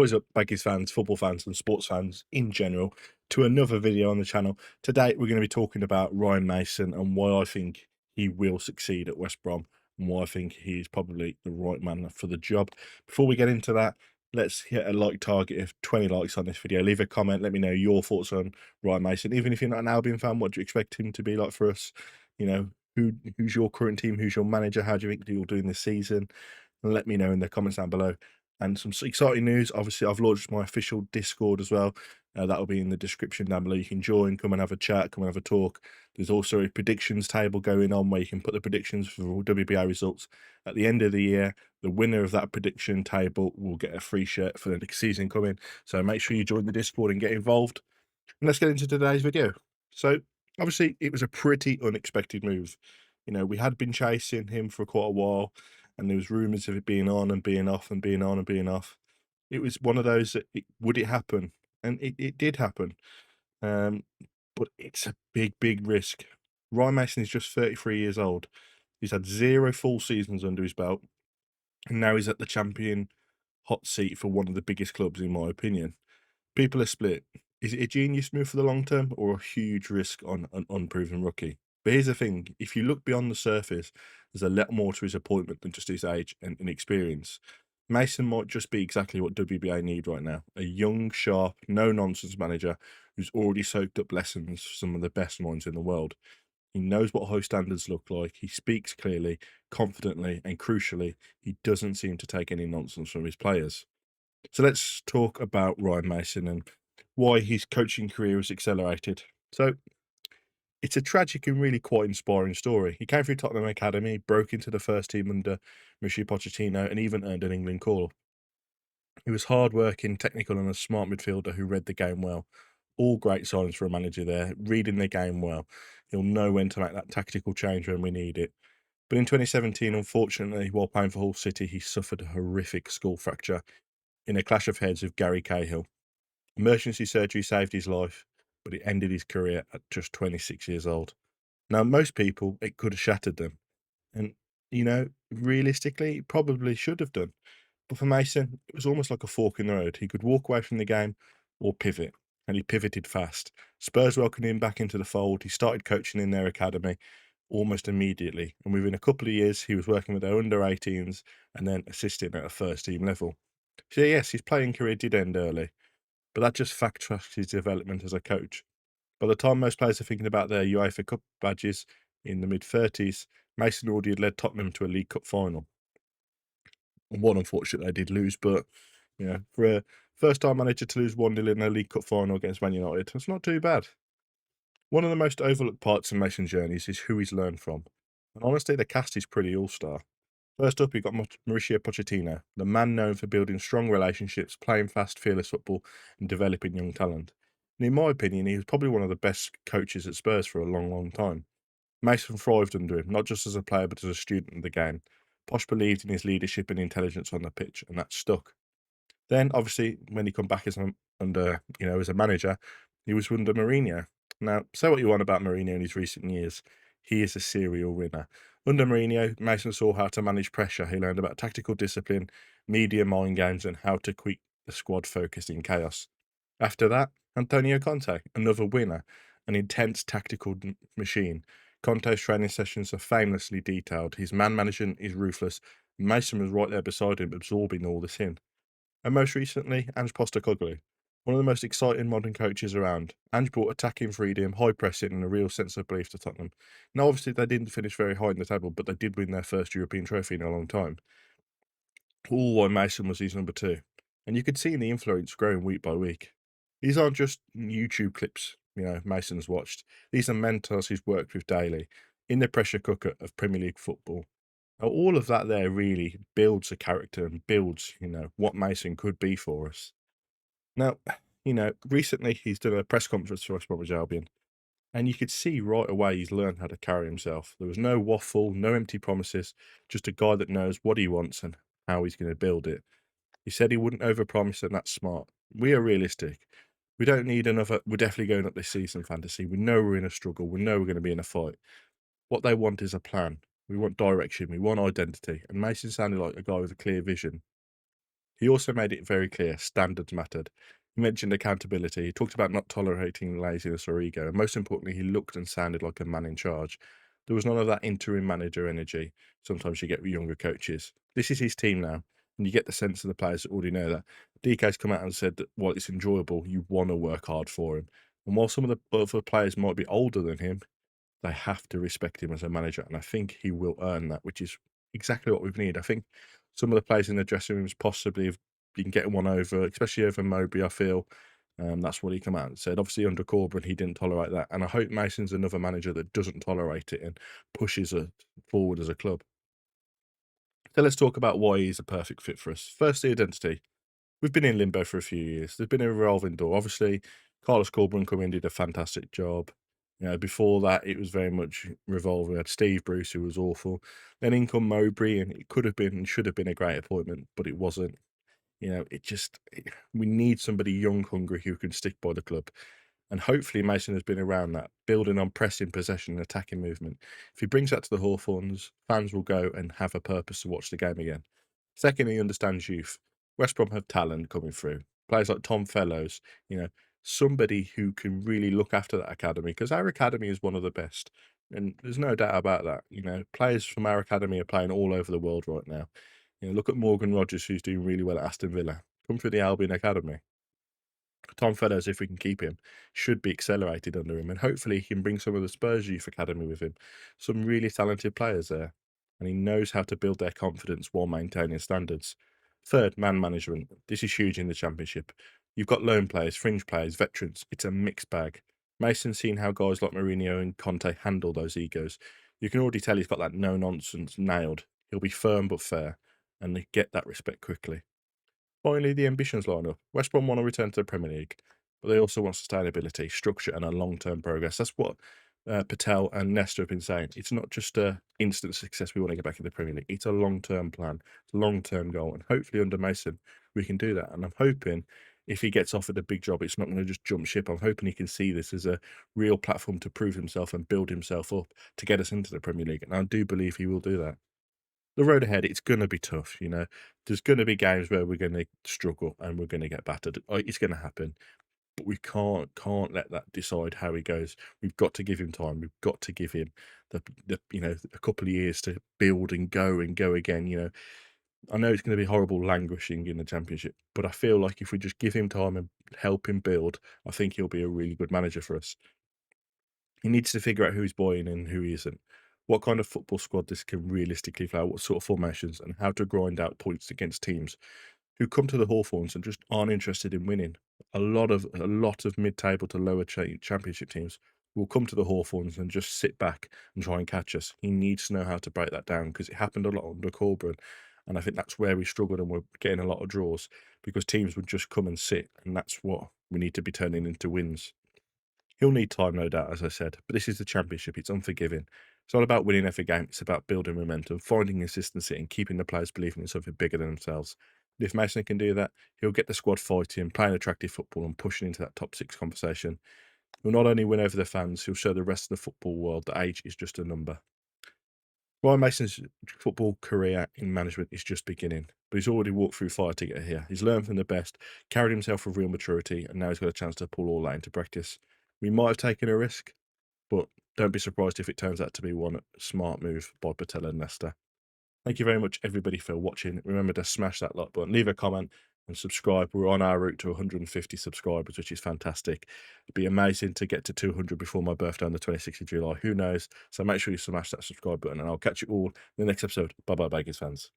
What is up, Baggies fans, football fans, and sports fans in general, to another video on the channel. Today, we're going to be talking about Ryan Mason and why I think he will succeed at West Brom and why I think he is probably the right man for the job. Before we get into that, let's hit a like target of 20 likes on this video. Leave a comment, let me know your thoughts on Ryan Mason. Even if you're not an Albion fan, what do you expect him to be like for us? You know, who's your current team? Who's your manager? How do you think you're doing this season? And let me know in the comments down below. And some exciting news. Obviously, I've launched my official Discord as well. That'll be in the description down below. You can join, come and have a chat, come and have a talk. There's also a predictions table going on where you can put the predictions for WBA results. At the end of the year, the winner of that prediction table will get a free shirt for the next season coming. So make sure you join the Discord and get involved. And let's get into today's video. So obviously, it was a pretty unexpected move. You know, we had been chasing him for quite a while, and there was rumours of it being on and being off and being on and being off. It was one of those that would it happen? And it did happen. Um, but it's a big risk. Ryan Mason is just 33 years old. He's had 0 full seasons under his belt, and now he's at the champion hot seat for one of the biggest clubs, in my opinion. People are split. Is it a genius move for the long term or a huge risk on an unproven rookie? But here's the thing, if you look beyond the surface, there's a lot more to his appointment than just his age and experience. Mason might just be exactly what WBA need right now. A young, sharp, no-nonsense manager who's already soaked up lessons from some of the best minds in the world. He knows what high standards look like. He speaks clearly, confidently, and crucially, he doesn't seem to take any nonsense from his players. So let's talk about Ryan Mason and why his coaching career has accelerated. So it's a tragic and really quite inspiring story. He came through Tottenham Academy, broke into the first team under Mauricio Pochettino, and even earned an England call. He was hard-working, technical, and a smart midfielder who read the game well. All great signs for a manager there, reading the game well. He'll know when to make that tactical change when we need it. But in 2017, unfortunately, while playing for Hull City, he suffered a horrific skull fracture in a clash of heads with Gary Cahill. Emergency surgery saved his life, but it ended his career at just 26 years old. Now, most people, it could have shattered them. And, you know, realistically, it probably should have done. But for Mason, it was almost like a fork in the road. He could walk away from the game or pivot, and he pivoted fast. Spurs welcomed him back into the fold. He started coaching in their academy almost immediately. And within a couple of years, he was working with their under-18s and then assisting at a first-team level. So, yes, his playing career did end early, but that just fact-tracked his development as a coach. By the time most players are thinking about their UEFA Cup badges in the mid-30s, Mason already had led Tottenham to a League Cup final. And one, unfortunately, they did lose, but, you know, for a first-time manager to lose 1-0 in a League Cup final against Man United, that's not too bad. One of the most overlooked parts of Mason's journeys is who he's learned from. And honestly, the cast is pretty all-star. First up, you've got Mauricio Pochettino, the man known for building strong relationships, playing fast, fearless football, and developing young talent. And in my opinion, he was probably one of the best coaches at Spurs for a long time. Mason thrived under him, not just as a player, but as a student of the game. Posh believed in his leadership and intelligence on the pitch, and that stuck. Then, obviously, when he come back as as a manager, he was under Mourinho. Now, say what you want about Mourinho in his recent years, he is a serial winner. Under Mourinho, Mason saw how to manage pressure. He learned about tactical discipline, media mind games, and how to keep the squad focused in chaos. After that, Antonio Conte, another winner, an intense tactical machine. Conte's training sessions are famously detailed. His man management is ruthless. Mason was right there beside him, absorbing all this in. And most recently, Ange Postecoglou, one of the most exciting modern coaches around. Ange brought attacking freedom, high pressing, and a real sense of belief to Tottenham. Now, obviously, they didn't finish very high in the table, but they did win their first European trophy in a long time. All why Mason was his number 2. And you could see the influence growing week by week. These aren't just YouTube clips, Mason's watched. These are mentors he's worked with daily in the pressure cooker of Premier League football. Now, all of that there really builds a character and builds, what Mason could be for us. Now, recently he's done a press conference for West Bromwich Albion, and you could see right away he's learned how to carry himself. There was no waffle, no empty promises, just a guy that knows what he wants and how he's going to build it. He said he wouldn't overpromise, and that's smart. We are realistic. We don't need another. We're definitely going up this season, fantasy. We know we're in a struggle. We know we're going to be in a fight. What they want is a plan. We want direction. We want identity. And Mason sounded like a guy with a clear vision. He also made it very clear standards mattered. He mentioned accountability. He talked about not tolerating laziness or ego. And most importantly, he looked and sounded like a man in charge. There was none of that interim manager energy sometimes you get with younger coaches. This is his team now. And you get the sense of the players that already know that. DK's come out and said that while it's enjoyable, you want to work hard for him. And while some of the other players might be older than him, they have to respect him as a manager, and I think he will earn that, which is exactly what we need. I think some of the players in the dressing rooms possibly have been getting one over, especially over Mowbray, I feel. That's what he come out and said. Obviously, under Corbyn, he didn't tolerate that, and I hope Mason's another manager that doesn't tolerate it and pushes it forward as a club. So let's talk about why he's a perfect fit for us. Firstly, identity. We've been in limbo for a few years. There's been a revolving door. Obviously, Carlos Corbyn come in, did a fantastic job. Before that, it was very much revolving. We had Steve Bruce, who was awful. Then in come Mowbray, and it could have been and should have been a great appointment, but it wasn't. We need somebody young, hungry who can stick by the club. And hopefully Mason has been around that, building on pressing, possession, and attacking movement. If he brings that to the Hawthorns, fans will go and have a purpose to watch the game again. Second, he understands youth. West Brom have talent coming through. Players like Tom Fellows, somebody who can really look after that academy, because our academy is one of the best. And there's no doubt about that. Players from our academy are playing all over the world right now. Look at Morgan Rogers, who's doing really well at Aston Villa. Come through the Albion Academy. Tom Fellows, if we can keep him, should be accelerated under him, and hopefully he can bring some of the Spurs youth academy with him. Some really talented players there, and he knows how to build their confidence while maintaining standards. Third, man management. This is huge in the Championship. You've got loan players, fringe players, veterans. It's a mixed bag. Mason's seen how guys like Mourinho and Conte handle those egos. You can already tell he's got that no-nonsense nailed. He'll be firm but fair, and they get that respect quickly. Finally, the ambitions line up. West Brom want to return to the Premier League, but they also want sustainability, structure, and a long-term progress. That's what Patel and Nesta have been saying. It's not just a instant success we want to get back in the Premier League. It's a long-term plan, it's a long-term goal, and hopefully under Mason we can do that. And I'm hoping if he gets offered a big job, it's not going to just jump ship. I'm hoping he can see this as a real platform to prove himself and build himself up to get us into the Premier League. And I do believe he will do that. The road ahead, it's going to be tough. There's going to be games where we're going to struggle and we're going to get battered. It's going to happen, but we can't let that decide how he goes. We've got to give him time. We've got to give him a couple of years to build and go again. I know it's going to be horrible languishing in the Championship, but I feel like if we just give him time and help him build, I think he'll be a really good manager for us. He needs to figure out who's buying and who isn't, what kind of football squad this can realistically play, what sort of formations, and how to grind out points against teams who come to the Hawthorns and just aren't interested in winning. A lot of mid-table to lower Championship teams will come to the Hawthorns and just sit back and try and catch us. He needs to know how to break that down, because it happened a lot under Corbyn, and I think that's where we struggled and we're getting a lot of draws, because teams would just come and sit, and that's what we need to be turning into wins. He'll need time, no doubt, as I said, but this is the Championship. It's unforgiving. It's not about winning every game. It's about building momentum, finding consistency, and keeping the players believing in something bigger than themselves. And if Mason can do that, he'll get the squad fighting, playing attractive football, and pushing into that top six conversation. He'll not only win over the fans, he'll show the rest of the football world that age is just a number. Ryan Mason's football career in management is just beginning, but he's already walked through fire to get here. He's learned from the best, carried himself with real maturity, and now he's got a chance to pull all that into practice. We might have taken a risk, but don't be surprised if it turns out to be one smart move by Patel and Nesta. Thank you very much, everybody, for watching. Remember to smash that like button, leave a comment, and subscribe. We're on our route to 150 subscribers, which is fantastic. It'd be amazing to get to 200 before my birthday on the 26th of July. Who knows? So make sure you smash that subscribe button, and I'll catch you all in the next episode. Bye-bye, Bakers fans.